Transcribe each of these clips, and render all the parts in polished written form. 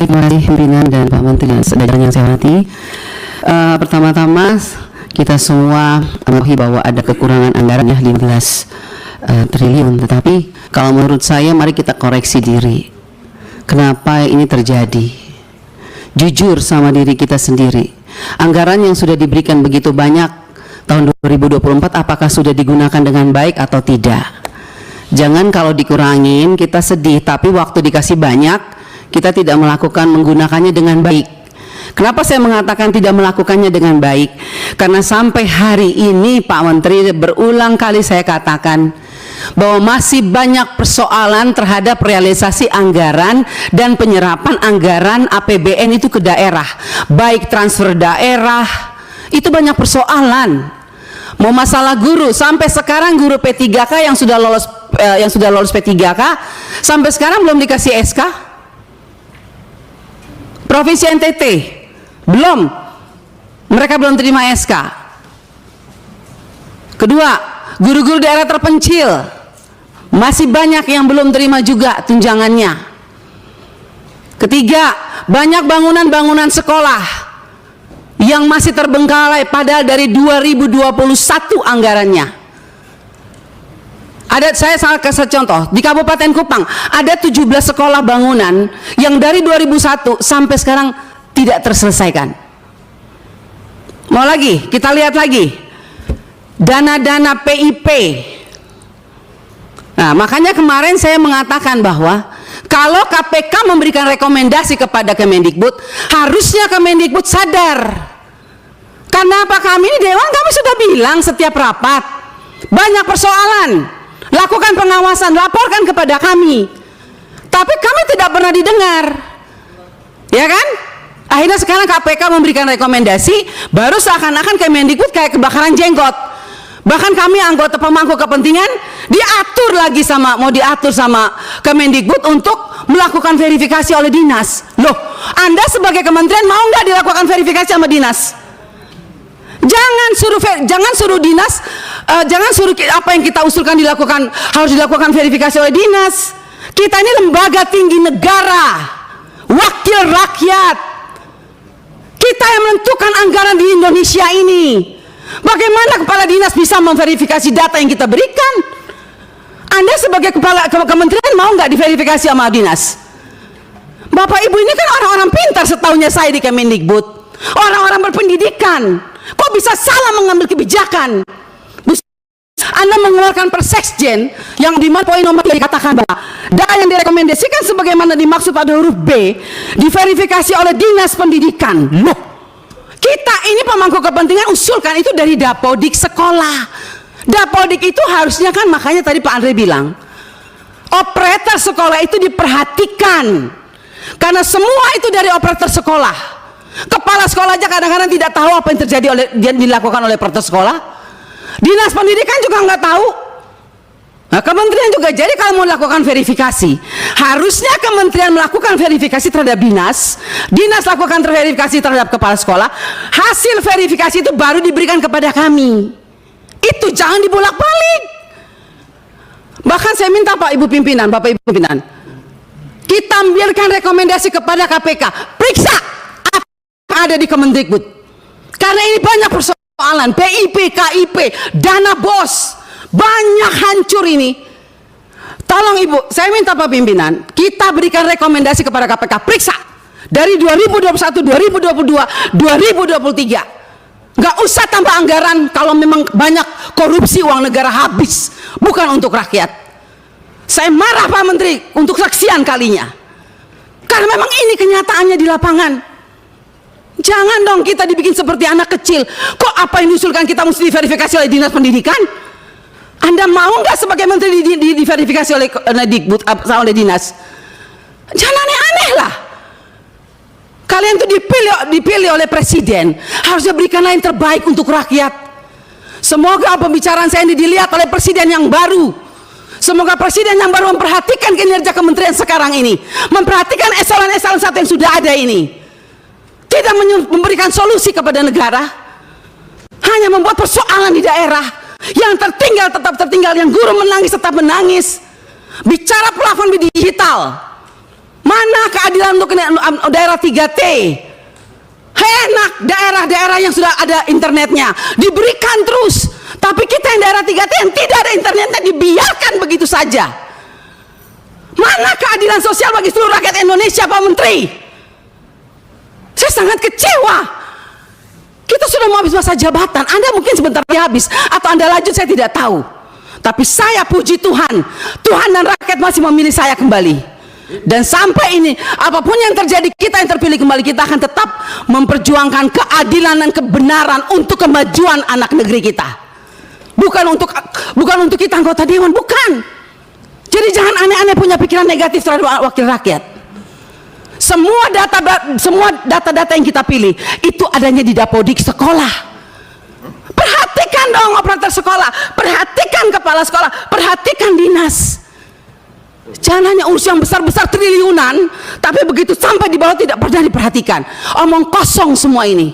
Terima kasih pimpinan dan Pak Menteri dan jajaran yang saya hormati. Pertama-tama kita semua mengakui bahwa ada kekurangan anggaran ya 15 triliun. Tetapi kalau menurut saya mari kita koreksi diri. Kenapa ini terjadi? Jujur sama diri kita sendiri. Anggaran yang sudah diberikan begitu banyak tahun 2024 apakah sudah digunakan dengan baik atau tidak? Jangan kalau dikurangin kita sedih, tapi waktu dikasih banyak kita tidak menggunakannya dengan baik. Kenapa saya mengatakan tidak melakukannya dengan baik? Karena sampai hari ini Pak Menteri berulang kali saya katakan bahwa masih banyak persoalan terhadap realisasi anggaran dan penyerapan anggaran APBN itu ke daerah, baik transfer daerah, itu banyak persoalan. Mau masalah guru, sampai sekarang guru P3K yang sudah lolos P3K sampai sekarang belum dikasih SK. Provinsi NTT belum, mereka belum terima SK. Kedua, guru-guru daerah terpencil masih banyak yang belum terima juga tunjangannya. Ketiga, banyak bangunan-bangunan sekolah yang masih terbengkalai padahal dari 2021 anggarannya. Saya kasih contoh, di Kabupaten Kupang ada 17 sekolah bangunan yang dari 2001 sampai sekarang tidak terselesaikan. Mau lagi, kita lihat lagi dana-dana PIP. Nah, makanya kemarin saya mengatakan bahwa kalau KPK memberikan rekomendasi kepada Kemendikbud, harusnya Kemendikbud sadar. Karena apa, kami ini Dewan, kami sudah bilang setiap rapat banyak persoalan, lakukan pengawasan, laporkan kepada kami, tapi kami tidak pernah didengar, ya kan? Akhirnya sekarang KPK memberikan rekomendasi, baru seakan-akan Kemendikbud kayak kebakaran jenggot. Bahkan kami anggota pemangku kepentingan mau diatur sama Kemendikbud untuk melakukan verifikasi oleh dinas. Loh, Anda sebagai kementerian mau nggak dilakukan verifikasi sama dinas? Jangan suruh dinas, jangan suruh apa yang kita usulkan harus dilakukan verifikasi oleh dinas. Kita ini lembaga tinggi negara, wakil rakyat. Kita yang menentukan anggaran di Indonesia ini. Bagaimana kepala dinas bisa memverifikasi data yang kita berikan? Anda sebagai kepala kementerian mau nggak diverifikasi sama dinas? Bapak Ibu ini kan orang-orang pintar setahunya saya di Kemendikbud, orang-orang berpendidikan. Kok bisa salah mengambil kebijakan? Anda mengeluarkan perseksjen yang di mana poin nomor 3 dikatakan bahwa data yang direkomendasikan sebagaimana dimaksud pada huruf B diverifikasi oleh dinas pendidikan. Loh, kita ini pemangku kepentingan usulkan itu dari Dapodik sekolah. Dapodik itu harusnya kan, makanya tadi Pak Andre bilang operator sekolah itu diperhatikan, karena semua itu dari operator sekolah. Kepala sekolah aja kadang-kadang tidak tahu apa yang terjadi dilakukan oleh operator sekolah. Dinas pendidikan juga nggak tahu. Nah, kementerian juga. Jadi kalau mau melakukan verifikasi, harusnya kementerian melakukan verifikasi terhadap dinas, dinas lakukan verifikasi terhadap kepala sekolah, hasil verifikasi itu baru diberikan kepada kami. Itu jangan dibolak-balik. Bahkan saya minta Bapak Ibu pimpinan, kita ambilkan rekomendasi kepada KPK, periksa apa ada di Kemendikbud, karena ini banyak persoalan PIP, KIP, dana BOS banyak hancur ini. Tolong Ibu, saya minta Pak pimpinan, kita berikan rekomendasi kepada KPK, periksa dari 2021, 2022, 2023. Nggak usah tambah anggaran kalau memang banyak korupsi, uang negara habis bukan untuk rakyat. Saya marah Pak Menteri untuk sekian kalinya, karena memang ini kenyataannya di lapangan. Jangan dong kita dibikin seperti anak kecil. Kok apa yang diusulkan kita mesti diverifikasi oleh dinas pendidikan? Anda mau nggak sebagai menteri diverifikasi oleh Dikbud oleh dinas? Jangan aneh-aneh lah. Kalian tuh dipilih oleh presiden, harusnya berikanlah yang terbaik untuk rakyat. Semoga pembicaraan saya ini dilihat oleh presiden yang baru. Semoga presiden yang baru memperhatikan kinerja kementerian sekarang ini, memperhatikan eselon-eselon 1 yang sudah ada ini. Tidak memberikan solusi kepada negara, hanya membuat persoalan di daerah. Yang tertinggal tetap tertinggal, yang guru menangis tetap menangis. Bicara plafon digital, Mana keadilan untuk daerah 3T? Enak daerah-daerah yang sudah ada internetnya diberikan terus, tapi kita yang daerah 3T yang tidak ada internetnya dibiarkan begitu saja. Mana keadilan sosial bagi seluruh rakyat Indonesia, Pak Menteri? Saya sangat kecewa. Kita sudah mau habis masa jabatan, Anda mungkin sebentar lagi habis, atau Anda lanjut, saya tidak tahu. Tapi saya puji Tuhan, Tuhan dan rakyat masih memilih saya kembali. Dan sampai ini, apapun yang terjadi, kita yang terpilih kembali, kita akan tetap memperjuangkan keadilan dan kebenaran untuk kemajuan anak negeri kita. Bukan untuk kita anggota dewan, bukan. Jadi jangan aneh-aneh punya pikiran negatif terhadap wakil rakyat. Semua data-data yang kita pilih itu adanya di Dapodik sekolah. Perhatikan dong operator sekolah, perhatikan kepala sekolah, perhatikan dinas. Jangan hanya urus yang besar-besar triliunan, tapi begitu sampai di bawah tidak pernah diperhatikan. Omong kosong semua ini.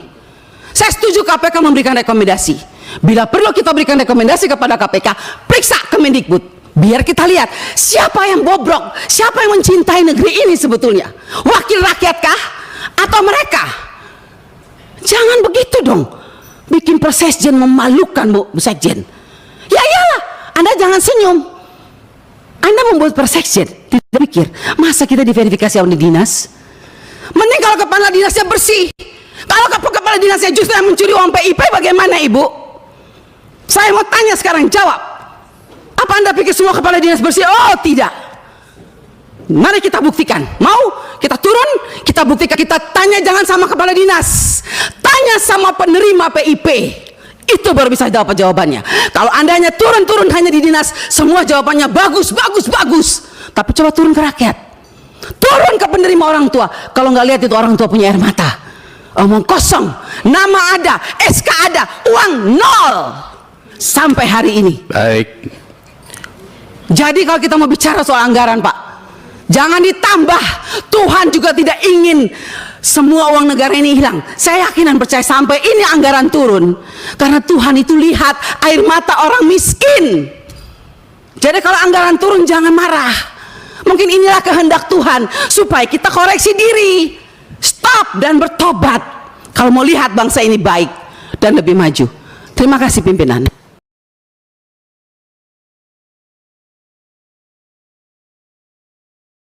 Saya setuju KPK memberikan rekomendasi. Bila perlu kita berikan rekomendasi kepada KPK, periksa Kemendikbud. Biar kita lihat siapa yang bobrok, siapa yang mencintai negeri ini sebetulnya. Wakil rakyat kah? Atau mereka? Jangan begitu dong. Bikin Presiden memalukan, Bu Sekjen. Ya iyalah, Anda jangan senyum. Anda membuat Presiden, tidak pikir, masa kita diverifikasi oleh dinas? Mending kalau kepala dinasnya bersih. Kalau kepala dinasnya justru yang mencuri uang PIP, bagaimana Ibu? Saya mau tanya sekarang, jawab. Apa Anda pikir semua kepala dinas bersih? Oh tidak. Mari kita buktikan. Mau? Kita turun, kita buktikan. Kita tanya jangan sama kepala dinas, tanya sama penerima PIP. Itu baru bisa dapat jawabannya. Kalau Anda hanya turun-turun hanya di dinas, semua jawabannya bagus. Tapi coba turun ke rakyat, turun ke penerima orang tua. Kalau nggak lihat itu orang tua punya air mata. Omong kosong. Nama ada, SK ada, uang nol sampai hari ini. Baik. Jadi kalau kita mau bicara soal anggaran, Pak, jangan ditambah. Tuhan juga tidak ingin semua uang negara ini hilang. Saya yakin dan percaya sampai ini anggaran turun, karena Tuhan itu lihat air mata orang miskin. Jadi kalau anggaran turun jangan marah. Mungkin inilah kehendak Tuhan supaya kita koreksi diri, stop dan bertobat kalau mau lihat bangsa ini baik dan lebih maju. Terima kasih pimpinan.